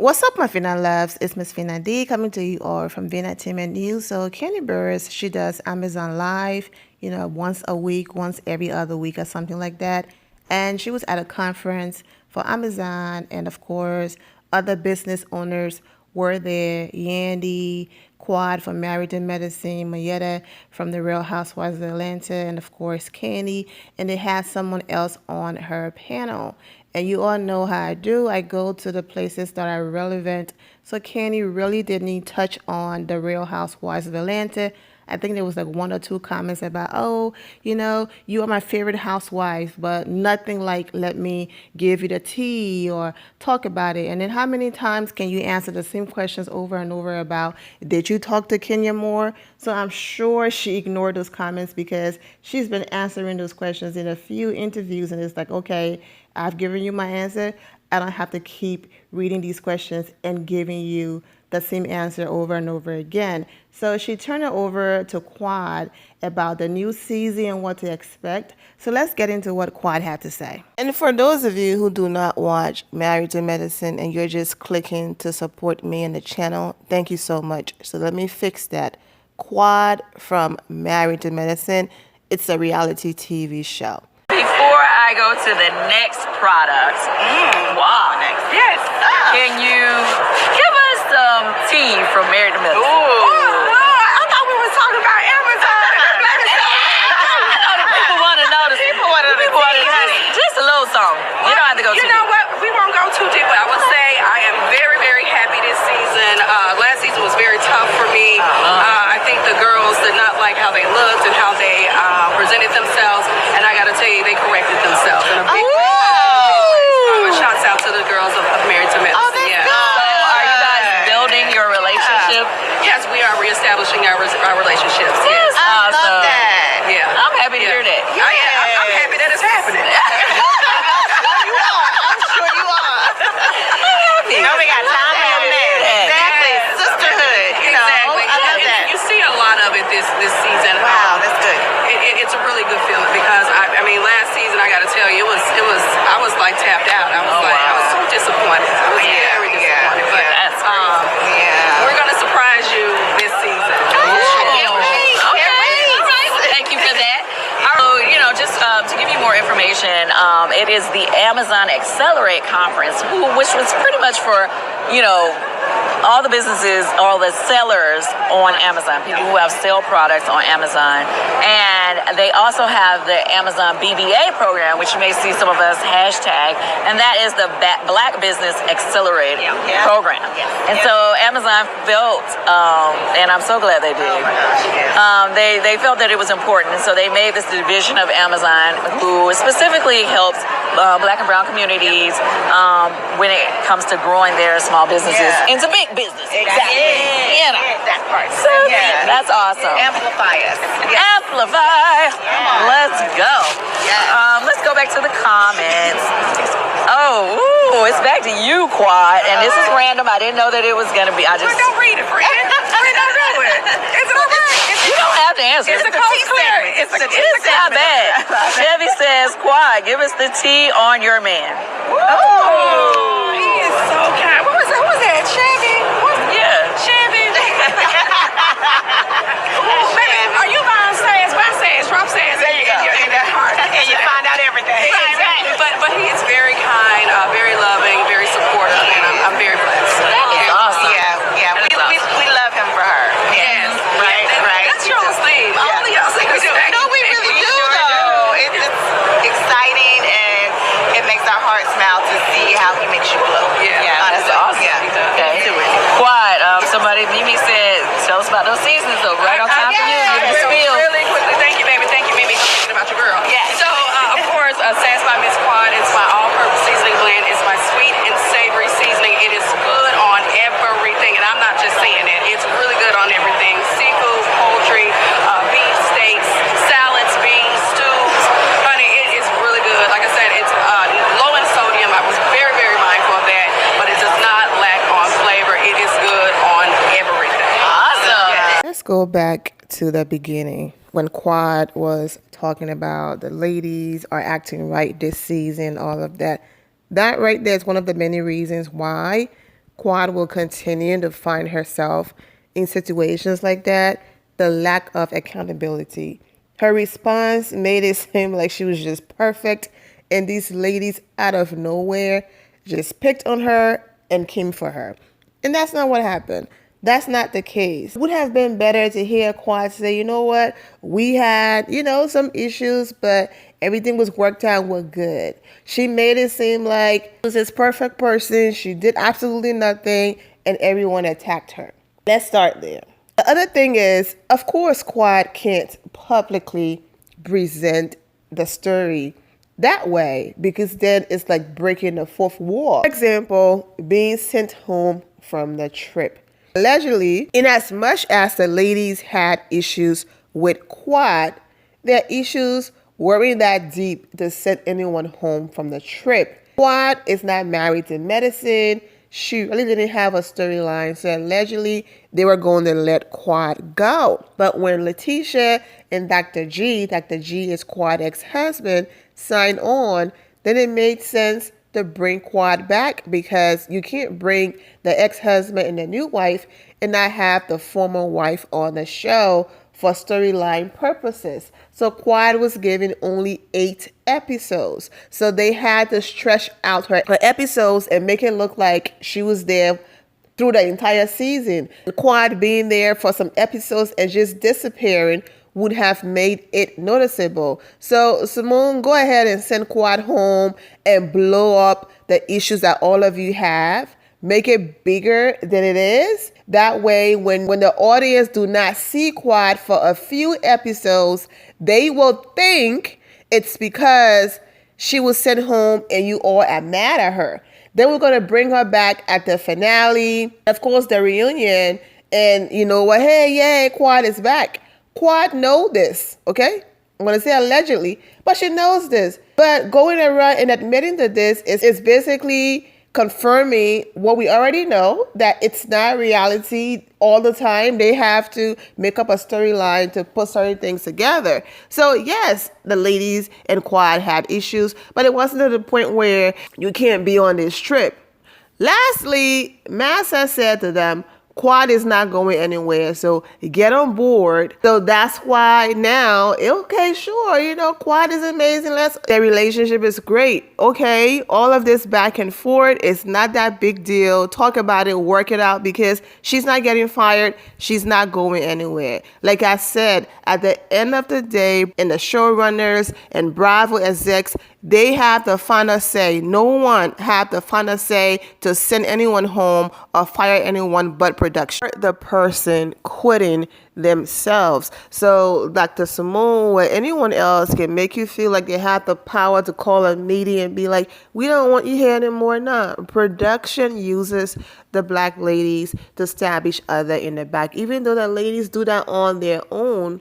What's up, my Fina loves? It's Miss Fina D coming to you all from Vina Entertainment News. So Kandi Burris, she does Amazon Live, once a week, once every other week or something like that. And she was at a conference for Amazon, and of course, other business owners were there. Yandy, Quad from Married to Medicine, Mayetta from The Real Housewives of Atlanta, and of course Kandi. And they had someone else on her panel. And you all know how I do. I go to the places that are relevant. So Kandi really didn't touch on The Real Housewives of Atlanta. I think there was like one or two comments about, you are my favorite housewife, but nothing like let me give you the tea or talk about it. And then how many times can you answer the same questions over and over about, did you talk to Kenya more? So I'm sure she ignored those comments because she's been answering those questions in a few interviews, and it's like, okay, I've given you my answer. I don't have to keep reading these questions and giving you the same answer over and over again. So she turned it over to Quad about the new season and what to expect. So let's get into what Quad had to say. And for those of you who do not watch Married to Medicine and you're just clicking to support me and the channel, thank you so much. So let me fix that. Quad from Married to Medicine. It's a reality TV show. Before I go to the next product, wow, yes, can you give us some tea from Married to Medicine? I thought we were talking about Amazon. I know the people want to know. People want to just a little song. You don't have to go too deep. You know what? We won't go too deep, but I would say I am very, very happy this season. Last season was very tough for me. I think the girls did not like how they looked and how they presented themselves, and I got to tell you, they corrected themselves. In a big way. Shouts out to the girls of Married to Medicine. Oh, that's good. So are you guys building your relationship? Yes, we are reestablishing our relationships. Yes. I love that. Yeah. I'm happy to hear that. I'm happy that it's happening. I'm sure you are. No, we got time for that. Exactly. Sisterhood. Exactly. I love that. You see a lot of it this season. Wow, that's good. It's a really good feeling because I mean last season I got to tell you I was like tapped out. I was so disappointed. I was very disappointed. But that's we're gonna surprise you this season. Thank you for that. So, just to give you more information, it is the Amazon Accelerate Conference, which was pretty much for, all the businesses, all the sellers on Amazon, people who have sell products on Amazon. And they also have the Amazon BBA program, which you may see some of us hashtag, and that is the Black Business Accelerate program. And so Amazon felt, and I'm so glad they did, they felt that it was important, and so they made this division of Amazon who specifically helps Black and brown communities when it comes to growing their small businesses into big business. Exactly. That part. So that's awesome. Amplify us. Amplify. Let's go. Let's go back to the comments. It's back to you, Quad. And this is random. I didn't know that it was going to be. Don't read it, friend. Don't do it. It's all right. You don't have to answer. It's the coast clear. It's not bad. Chevy says, Quad, give us the tea on your man. He is so kind. Who was that? Chevy? Chevy. Are you buying sayings? My sayings, Trump sayings in that heart. And you find out everything. Exactly. But he is very kind, very loving, very supportive, and I'm very blessed. That is awesome. We love him for her. Yes. Right. That's y'all's thing. All of y'all singers do. No, we really do, though. It's exciting, and it makes our heart smile to see how he makes you glow. That's awesome. Okay. Quad, somebody, Mimi said, tell us about those seasons, though. Right on time for you. Give me the spiel. Really quickly. Thank you, baby. Thank you, Mimi. I'm thinking about your girl. So, of course, Sass by Miss Quad is my all-purpose seasoning blend. It's my sweet and savory seasoning. It is good on everything, and I'm not just saying it. It's really good on everything. Seafood, poultry, beef steaks, salads, beans, stews. Honey, it is really good. Like I said, it's low in sodium. I was very, very mindful of that, but it does not lack on flavor. It is good on everything. Awesome. Let's go back to the beginning when Quad was talking about the ladies are acting right this season, all of that. That right there is one of the many reasons why Quad will continue to find herself in situations like that, the lack of accountability. Her response made it seem like she was just perfect, and these ladies out of nowhere just picked on her and came for her. And that's not what happened. That's not the case. It would have been better to hear Quad say, you know what, we had, some issues, but everything was worked out, we're good. She made it seem like she was this perfect person. She did absolutely nothing, and everyone attacked her. Let's start there. The other thing is, of course, Quad can't publicly present the story that way because then it's like breaking the fourth wall. For example, being sent home from the trip. Allegedly, in as much as the ladies had issues with Quad, their issues weren't that deep to send anyone home from the trip. Quad is not married to medicine. She really didn't have a storyline, so allegedly they were going to let Quad go. But when Letitia and Dr. G is Quad's ex-husband, signed on, then it made sense to bring Quad back because you can't bring the ex-husband and the new wife and not have the former wife on the show for storyline purposes. So Quad was given only 8 episodes. So they had to stretch out her episodes and make it look like she was there through the entire season. Quad being there for some episodes and just disappearing would have made it noticeable. So Simone, go ahead and send Quad home and blow up the issues that all of you have. Make it bigger than it is. That way, when the audience do not see Quad for a few episodes, they will think it's because she was sent home and you all are mad at her. Then we're going to bring her back at the finale. Of course, the reunion. And you know what? Hey, yay, Quad is back. Quad know this, okay? I'm going to say allegedly, but she knows this. But going around and admitting to this is basically confirming what we already know, that it's not reality all the time. They have to make up a storyline to put certain things together. So yes, the ladies and Quad had issues, but it wasn't to the point where you can't be on this trip. Lastly, Massa said to them, Quad is not going anywhere, so get on board. So that's why now, okay, sure, Quad is amazing. Their relationship is great. Okay, all of this back and forth is not that big deal. Talk about it, work it out, because she's not getting fired. She's not going anywhere. Like I said, at the end of the day, and the showrunners and Bravo execs, they have the final say. No one have the final say to send anyone home or fire anyone but production. The person quitting themselves. So Dr. Simone or anyone else can make you feel like they have the power to call a meeting and be like, we don't want you here anymore. Nah, production uses the black ladies to stab each other in the back, even though the ladies do that on their own.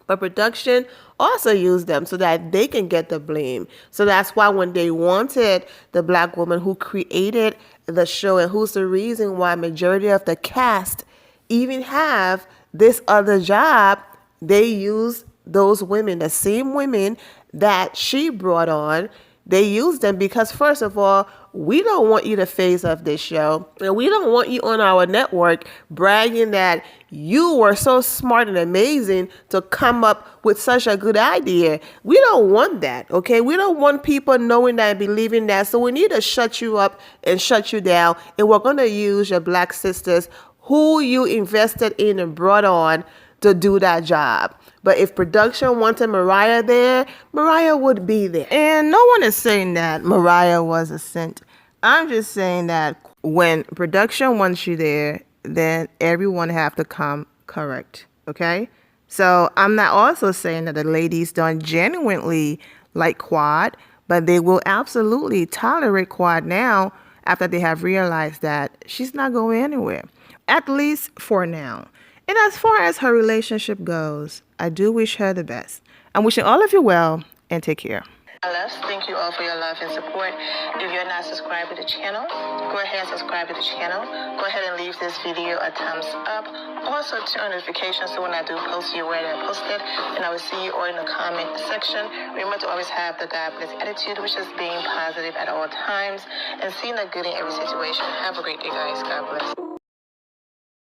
But production also use them so that they can get the blame. So that's why when they wanted the black woman who created the show and who's the reason why majority of the cast even have this other job, they use those women, the same women that she brought on. They use them because, first of all, we don't want you the face of this show. And we don't want you on our network bragging that you were so smart and amazing to come up with such a good idea. We don't want that, okay? We don't want people knowing that and believing that. So we need to shut you up and shut you down. And we're going to use your black sisters who you invested in and brought on to do that job. But if production wanted Mariah there, Mariah would be there. And no one is saying that Mariah was a saint. I'm just saying that when production wants you there, then everyone have to come correct, okay? So I'm not also saying that the ladies don't genuinely like Quad, but they will absolutely tolerate Quad now after they have realized that she's not going anywhere, at least for now. And as far as her relationship goes, I do wish her the best. I'm wishing all of you well, and take care. Thank you all for your love and support. If you're not subscribed to the channel, go ahead and subscribe to the channel. Go ahead and leave this video a thumbs up. Also turn on notifications so when I do post, you're aware that I posted. And I will see you all in the comment section. Remember to always have the God bless attitude, which is being positive at all times and seeing the good in every situation. Have a great day, guys. God bless.